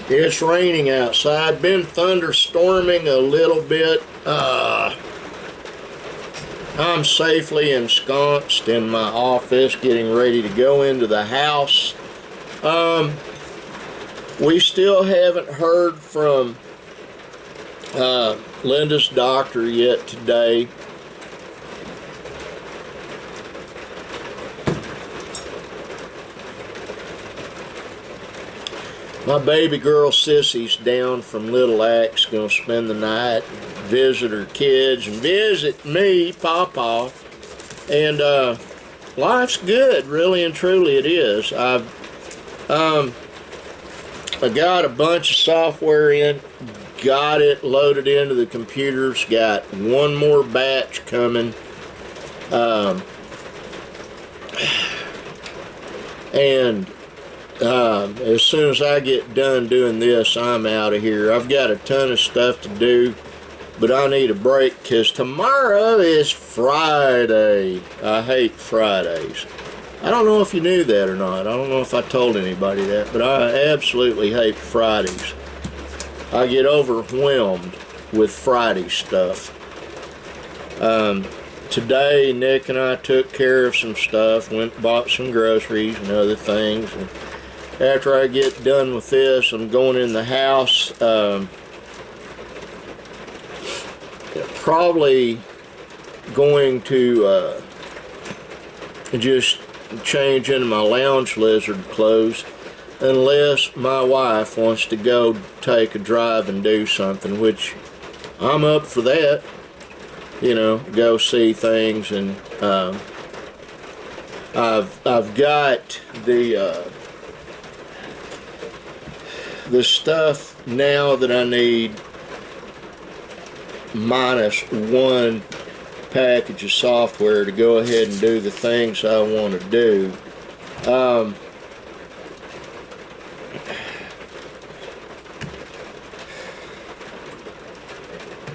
It's raining outside. Been thunderstorming a little bit. I'm safely ensconced in my office, getting ready to go into the house. We still haven't heard from Linda's doctor yet today. My baby girl Sissy's down from Little Axe, gonna spend the night, visit her kids, and visit me, Pawpaw. And life's good, really and truly it is. I got a bunch of software in, got it loaded into the computers, got one more batch coming. As soon as I get done doing this, I'm out of here. I've got a ton of stuff to do, but I need a break because tomorrow is Friday. I hate Fridays. I don't know if you knew that or not. I don't know if I told anybody that, but I absolutely hate Fridays. I get overwhelmed with Friday stuff. Today, Nick and I took care of some stuff, went and bought some groceries and other things. And after I get done with this, I'm going in the house. Probably going to just change into my lounge lizard clothes, unless my wife wants to go take a drive and do something, which I'm up for that. You know, go see things, and I've got the stuff now that I need, minus one package of software to go ahead and do the things I want to do.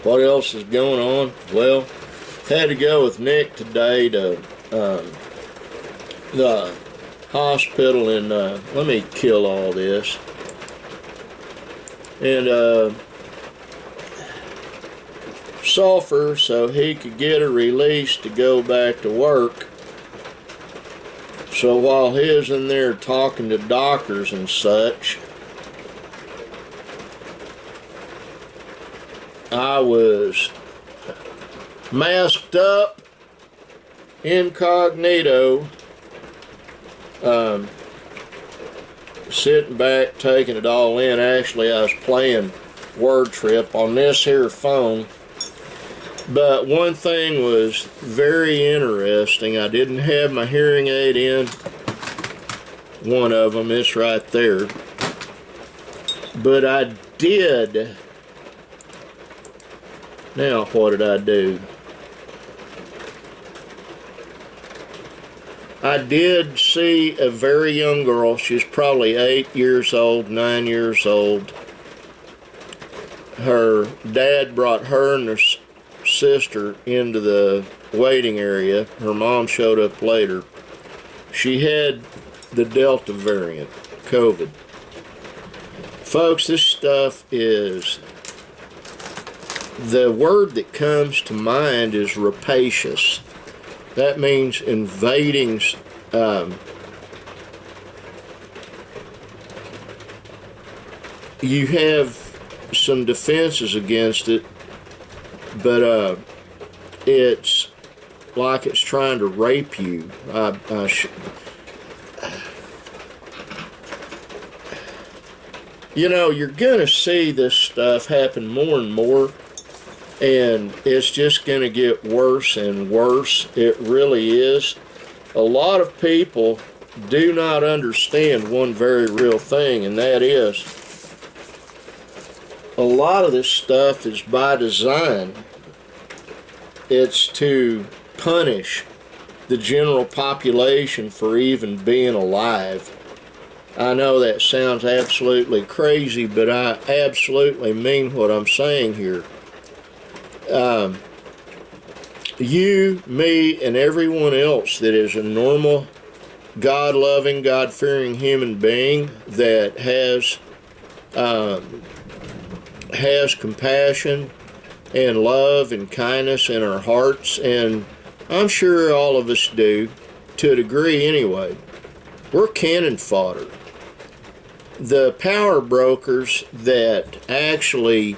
What else is going on? Well, had to go with Nick today to the hospital, and let me kill all this. And sulfur, so he could get a release to go back to work. So while he was in there talking to doctors and such, I was masked up, incognito, sitting back, taking it all in. Actually, I was playing Word Trip on this here phone. But one thing was very interesting. I didn't have my hearing aid in. One of them, it's right there. But I did. Now, what did I do? I did see a very young girl. She's probably 8 years old, 9 years old. Her dad brought her and her sister into the waiting area. Her mom showed up later. She had the Delta variant, COVID. Folks, this stuff is, the word that comes to mind is rapacious. That means invading. You have some defenses against it, but it's like it's trying to rape you. You know, you're going to see this stuff happen more and more, and it's just going to get worse and worse. It really is. A lot of people do not understand one very real thing, and that is, a lot of this stuff is by design. It's to punish the general population for even being alive. I know that sounds absolutely crazy, but I absolutely mean what I'm saying here. You, me, and everyone else that is a normal, God-loving, God-fearing human being that has has compassion and love and kindness in our hearts, and I'm sure all of us do, to a degree anyway. We're cannon fodder. The power brokers that actually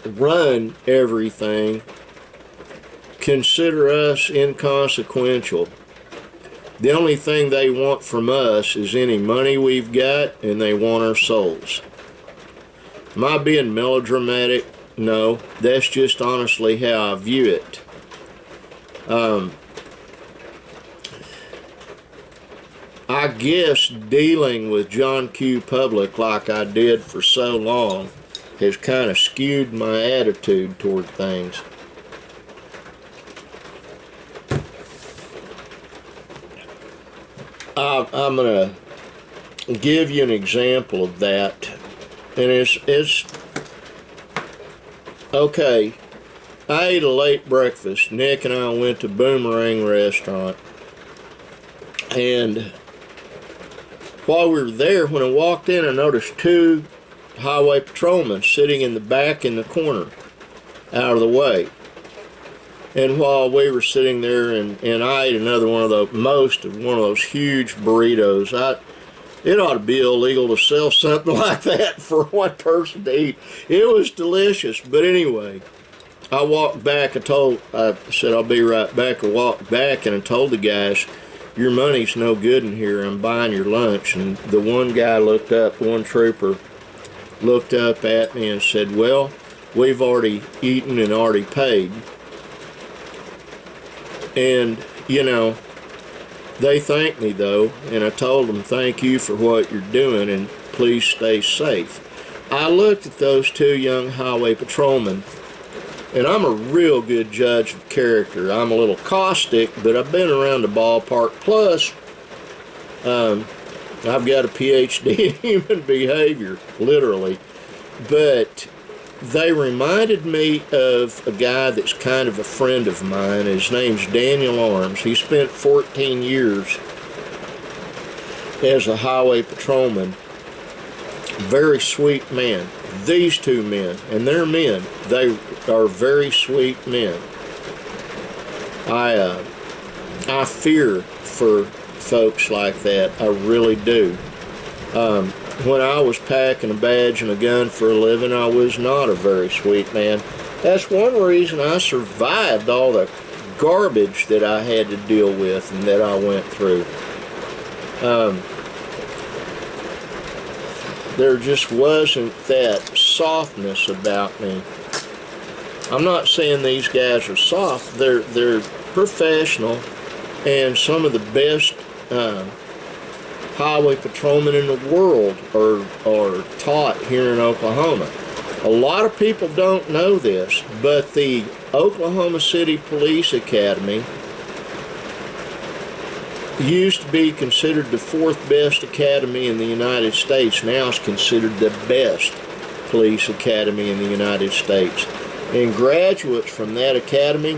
run everything consider us inconsequential. The only thing they want from us is any money we've got, and they want our souls. Am I being melodramatic? No, that's just honestly how I view it. I guess dealing with John Q. Public like I did for so long has kind of skewed my attitude toward things. I'm going to give you an example of that, and it's okay. I ate a late breakfast. Nick and I went to Boomerang Restaurant, and while we were there, when I walked in, I noticed two highway patrolmen sitting in the back in the corner, out of the way. And while we were sitting there, and I ate another one of those huge burritos. It ought to be illegal to sell something like that for one person to eat. It was delicious. But anyway, I walked back. I said I'll be right back. I walked back and I told the guys, your money's no good in here. I'm buying your lunch. And the one guy looked up, one trooper looked up at me and said, well, we've already eaten and already paid. And, you know, they thanked me though, and I told them thank you for what you're doing and please stay safe. I looked at those two young highway patrolmen, and I'm a real good judge of character. I'm a little caustic, but I've been around the ballpark. Plus, I've got a PhD in human behavior, literally. But they reminded me of a guy that's kind of a friend of mine. His name's Daniel Arms. He spent 14 years as a highway patrolman. Very sweet man. These two men, and they're men, they are very sweet men. I fear for folks like that. I really do. When I was packing a badge and a gun for a living, I was not a very sweet man. That's one reason I survived all the garbage that I had to deal with and that I went through. There just wasn't that softness about me. I'm not saying these guys are soft. They're professional, and some of the best highway patrolmen in the world are taught here in Oklahoma. A lot of people don't know this, but the Oklahoma City Police Academy used to be considered the 4th best academy in the United States. Now it's considered the best police academy in the United States. And graduates from that academy,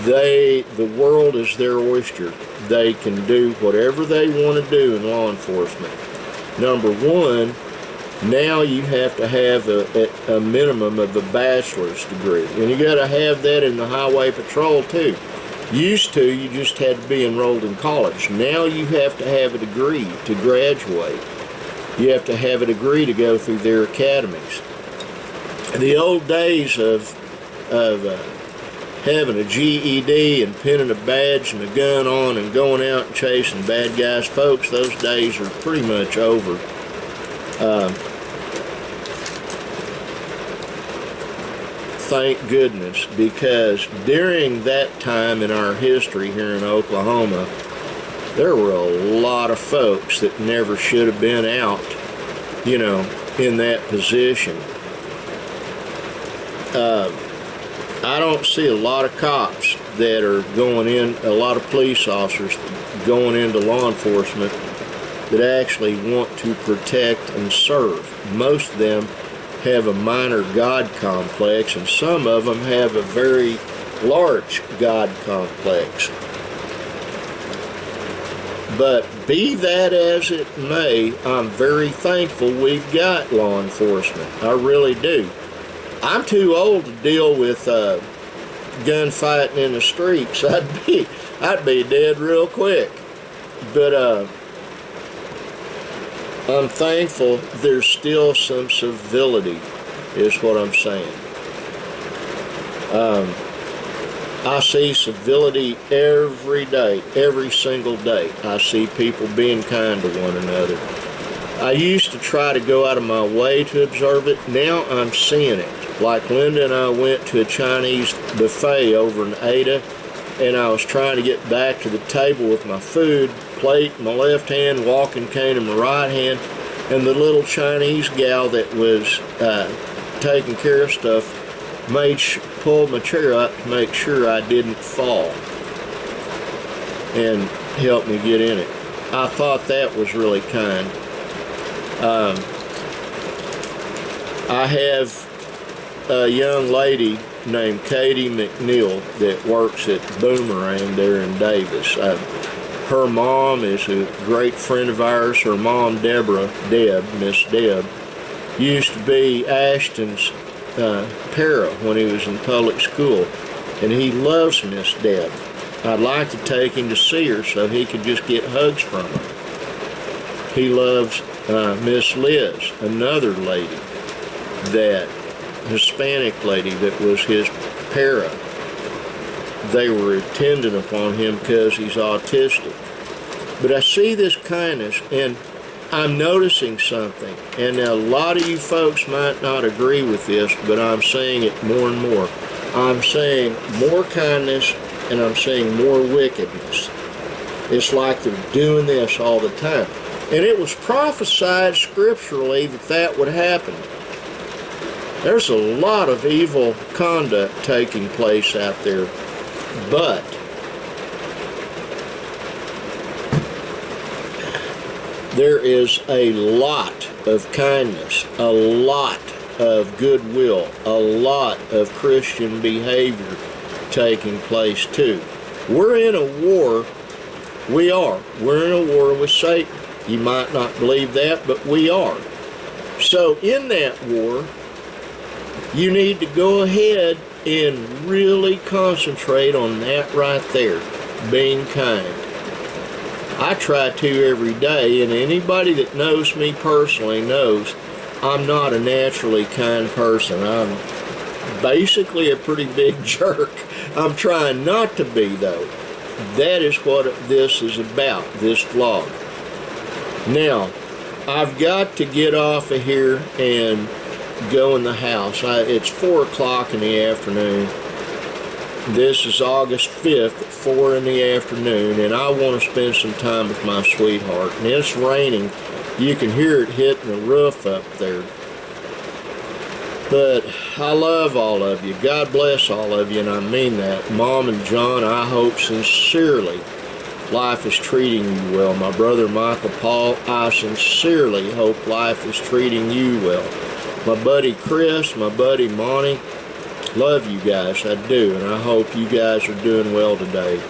the world is their oyster. They can do whatever they want to do in law enforcement. Number one, now you have to have a minimum of a bachelor's degree. And you got to have that in the highway patrol too. Used to, you just had to be enrolled in college. Now you have to have a degree to graduate. You have to have a degree to go through their academies. The old days of having a GED and pinning a badge and a gun on and going out and chasing bad guys, folks, those days are pretty much over. Thank goodness, because during that time in our history here in Oklahoma, there were a lot of folks that never should have been out, you know, in that position. I don't see a lot of cops that are going in, a lot of police officers going into law enforcement that actually want to protect and serve. Most of them have a minor God complex, and some of them have a very large God complex. But be that as it may, I'm very thankful we've got law enforcement. I really do. I'm too old to deal with gunfighting in the streets. I'd be dead real quick. But I'm thankful there's still some civility, is what I'm saying. I see civility every day, every single day. I see people being kind to one another. I used to try to go out of my way to observe it. Now I'm seeing it. Like Linda and I went to a Chinese buffet over in Ada, and I was trying to get back to the table with my food, plate in my left hand, walking cane in my right hand, and the little Chinese gal that was taking care of stuff pulled my chair up to make sure I didn't fall and helped me get in it. I thought that was really kind. I have a young lady named Katie McNeil that works at Boomerang there in Davis. Her mom is a great friend of ours. Her mom, Miss Deb, used to be Ashton's para when he was in public school, and he loves Miss Deb. I'd like to take him to see her so he could just get hugs from her. He loves Miss Liz, another lady, that Hispanic lady that was his para. They were attendant upon him because he's autistic. But I see this kindness, and I'm noticing something, and a lot of you folks might not agree with this, but I'm seeing it more and more. I'm seeing more kindness, and I'm seeing more wickedness. It's like they're doing this all the time. And it was prophesied scripturally that that would happen. There's a lot of evil conduct taking place out there, but there is a lot of kindness, a lot of goodwill, a lot of Christian behavior taking place too. We're in a war. We are. We're in a war with Satan. You might not believe that, but we are. So in that war, you need to go ahead and really concentrate on that right there, being kind. I try to every day, and anybody that knows me personally knows I'm not a naturally kind person. I'm basically a pretty big jerk. I'm trying not to be, though. That is what this is about, this vlog. Now, I've got to get off of here and go in the house. It's 4 o'clock in the afternoon. This is August 5th at 4 in the afternoon, and I want to spend some time with my sweetheart. And it's raining. You can hear it hitting the roof up there. But I love all of you. God bless all of you, and I mean that. Mom and John, I hope sincerely life is treating you well. My brother Michael Paul, I sincerely hope life is treating you well. My buddy Chris, my buddy Monty, love you guys, I do, and I hope you guys are doing well today.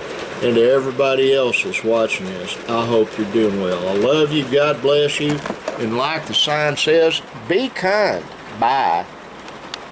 And to everybody else that's watching this, I hope you're doing well. I love you, God bless you, and like the sign says, be kind. Bye.